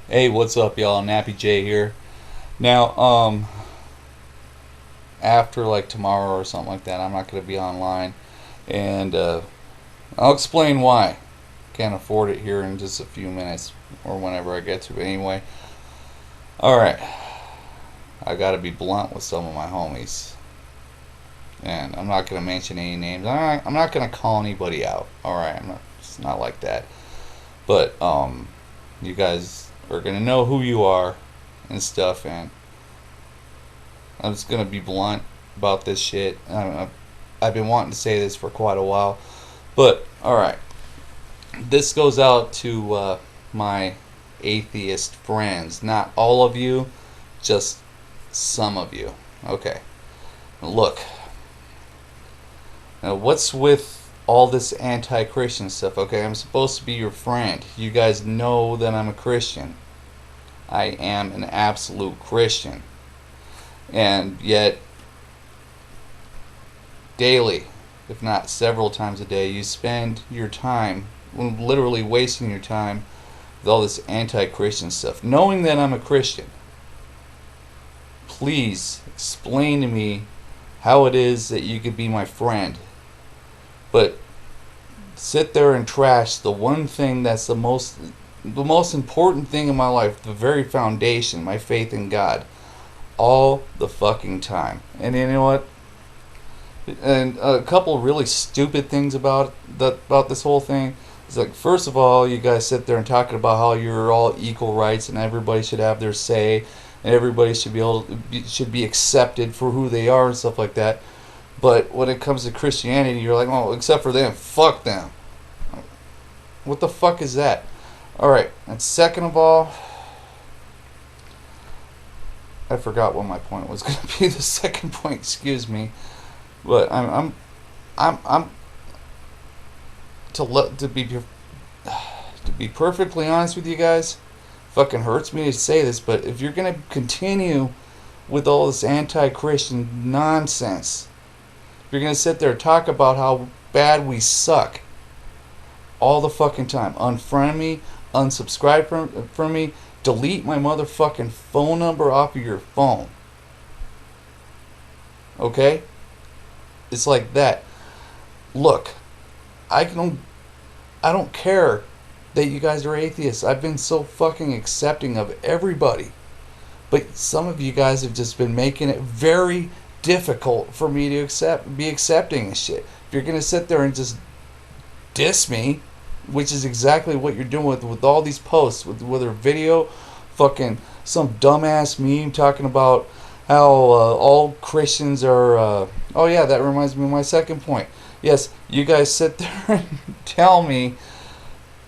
Hey, what's up, y'all? Nappy J here. Now, after like tomorrow or something like that, I'm not gonna be online, and I'll explain why. Can't afford it here in just a few minutes or whenever I get to. But anyway, all right. I gotta be blunt with some of my homies, and I'm not gonna mention any names. I'm not gonna call anybody out. All right, I'm not. It's not like that. But you guys are gonna know who you are and stuff, and I'm just gonna be blunt about this shit. I've been wanting to say this for quite a while, but all right. This goes out to my atheist friends. Not all of you, just some of you. Okay. Look. Now, what's with all this anti-Christian stuff? Okay, I'm supposed to be your friend. You guys know that I'm a Christian. I am an absolute Christian. And yet, daily, if not several times a day, you spend your time, literally wasting your time, with all this anti-Christian stuff. Knowing that I'm a Christian, please explain to me how it is that you could be my friend. But sit there and trash the one thing that's the most important thing in my life, the very foundation, my faith in God, all the fucking time. And you know what? And a couple really stupid things about this whole thing. It's like, first of all, you guys sit there and talking about how you're all equal rights and everybody should have their say and everybody should be accepted for who they are and stuff like that. But when it comes to Christianity, you're like, oh, except for them, fuck them. What the fuck is that? All right, and second of all, I forgot what my point was going to be. The second point, excuse me, but I'm to be perfectly honest with you guys. Fucking hurts me to say this, but if you're gonna continue with all this anti-Christian nonsense, if you're gonna sit there and talk about how bad we suck all the fucking time, unfriend me, unsubscribe from me, delete my motherfucking phone number off of your phone. Okay? It's like that. Look, I don't care that you guys are atheists. I've been so fucking accepting of everybody. But some of you guys have just been making it very difficult for me to be accepting and shit. If you're gonna sit there and just diss me, which is exactly what you're doing with all these posts, with whether video, fucking some dumbass meme talking about how all Christians are. Oh yeah, that reminds me of my second point. Yes, you guys sit there and tell me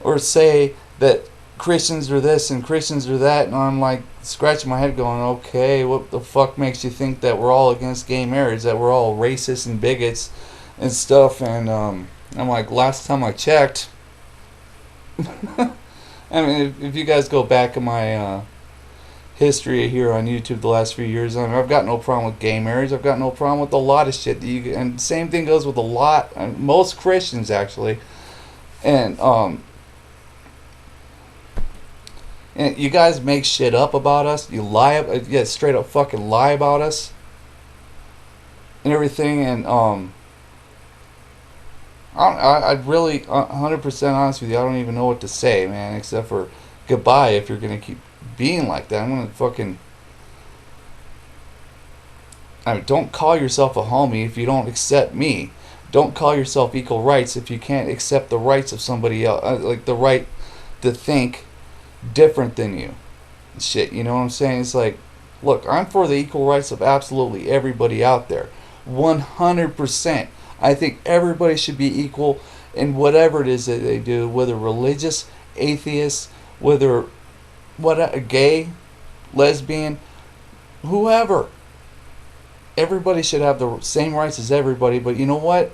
or say that Christians are this and Christians are that, and I'm like scratching my head going, okay, what the fuck makes you think that we're all against gay marriage, that we're all racist and bigots and stuff? And I'm like, last time I checked, I mean, if you guys go back in my history here on YouTube the last few years, I mean, I've got no problem with gay marriage. I've got no problem with a lot of shit. And same thing goes with most Christians actually. And you guys make shit up about us. You lie, yeah, straight up fucking lie about us and everything. And I really 100% honest with you, I don't even know what to say, man, except for goodbye. If you're gonna keep being like that, I'm gonna fucking. I mean, don't call yourself a homie if you don't accept me. Don't call yourself equal rights if you can't accept the rights of somebody else, like the right to think different than you. Shit, you know what I'm saying? It's like, look, I'm for the equal rights of absolutely everybody out there. 100%. I think everybody should be equal in whatever it is that they do, whether religious, atheist, whether gay, lesbian, whoever. Everybody should have the same rights as everybody. But you know what?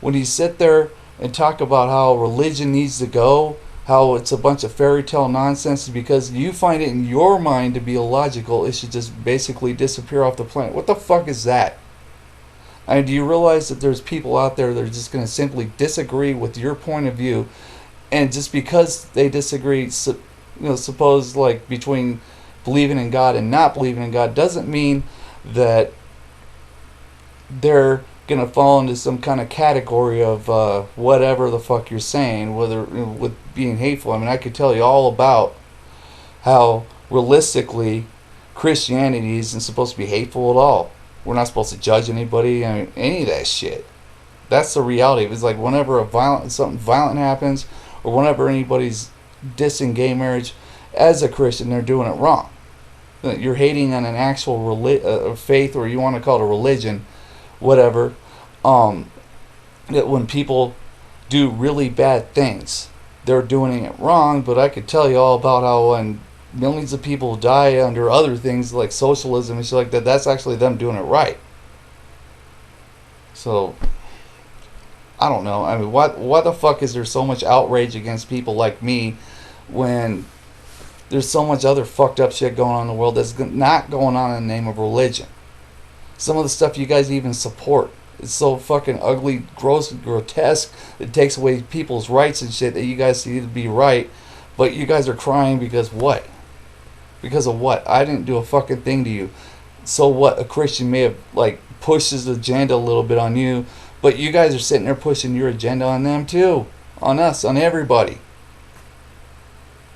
When you sit there and talk about how religion needs to go, how it's a bunch of fairy tale nonsense because you find it in your mind to be illogical, it should just basically disappear off the planet. What the fuck is that? And do you realize that there's people out there that are just going to simply disagree with your point of view, and just because they disagree, suppose like between believing in God and not believing in God doesn't mean that they're gonna fall into some kind of category of whatever the fuck you're saying, whether with being hateful. I mean, I could tell you all about how realistically Christianity isn't supposed to be hateful at all. We're not supposed to judge anybody. I mean, any of that shit. That's the reality. It's like whenever something violent happens, or whenever anybody's dissing gay marriage, as a Christian, they're doing it wrong. You're hating on an actual faith, or you want to call it a religion, whatever. Um, that when people do really bad things, they're doing it wrong. But I could tell you all about how when millions of people die under other things like socialism and shit like that, that's actually them doing it right. So I don't know. I mean, why the fuck is there so much outrage against people like me when there's so much other fucked up shit going on in the world that's not going on in the name of religion? Some of the stuff you guys even support is so fucking ugly, gross, grotesque. It takes away people's rights and shit that you guys see to be right, but you guys are crying because what? Because of what? I didn't do a fucking thing to you. So what? A Christian may have like pushed his agenda a little bit on you, but you guys are sitting there pushing your agenda on them too, on us, on everybody.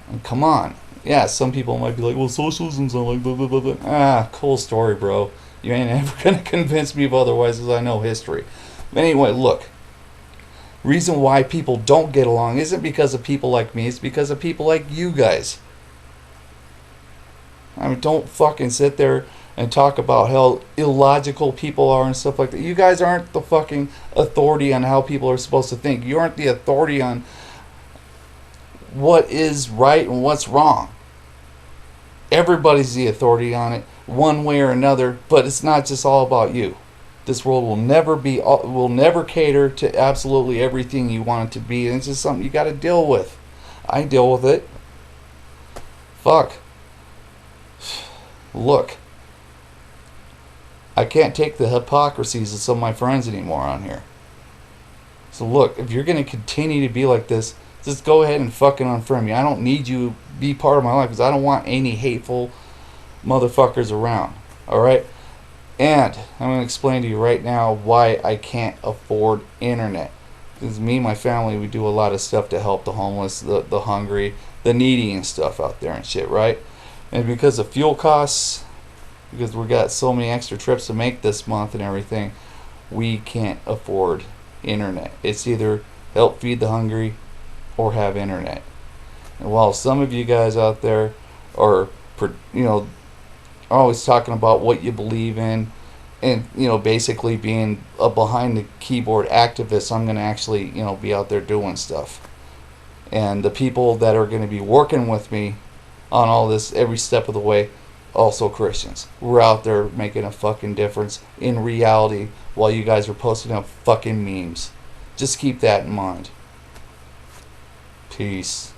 And come on. Yeah, some people might be like, well, socialism's not like blah, blah, blah, blah. Ah, cool story, bro. You ain't ever going to convince me of otherwise because I know history. But anyway, look. Reason why people don't get along isn't because of people like me. It's because of people like you guys. I mean, don't fucking sit there and talk about how illogical people are and stuff like that. You guys aren't the fucking authority on how people are supposed to think. You aren't the authority on what is right and what's wrong. Everybody's the authority on it, one way or another, but it's not just all about you. This world will never cater to absolutely everything you want it to be, and it's just something you got to deal with. I deal with it. Fuck. Look, I can't take the hypocrisies of some of my friends anymore on here. So look, if you're going to continue to be like this, just go ahead and fucking unfriend me. I don't need you to be part of my life because I don't want any hateful motherfuckers around. Alright? And I'm going to explain to you right now why I can't afford internet. Because me and my family, we do a lot of stuff to help the homeless, the hungry, the needy and stuff out there and shit, right? And because of fuel costs, because we got so many extra trips to make this month and everything, we can't afford internet. It's either help feed the hungry or have internet. And while some of you guys out there are, always talking about what you believe in, and basically being a behind the keyboard activist, I'm going to actually be out there doing stuff. And the people that are going to be working with me on all this every step of the way, also Christians. We're out there making a fucking difference in reality while you guys are posting up fucking memes. Just keep that in mind. Peace.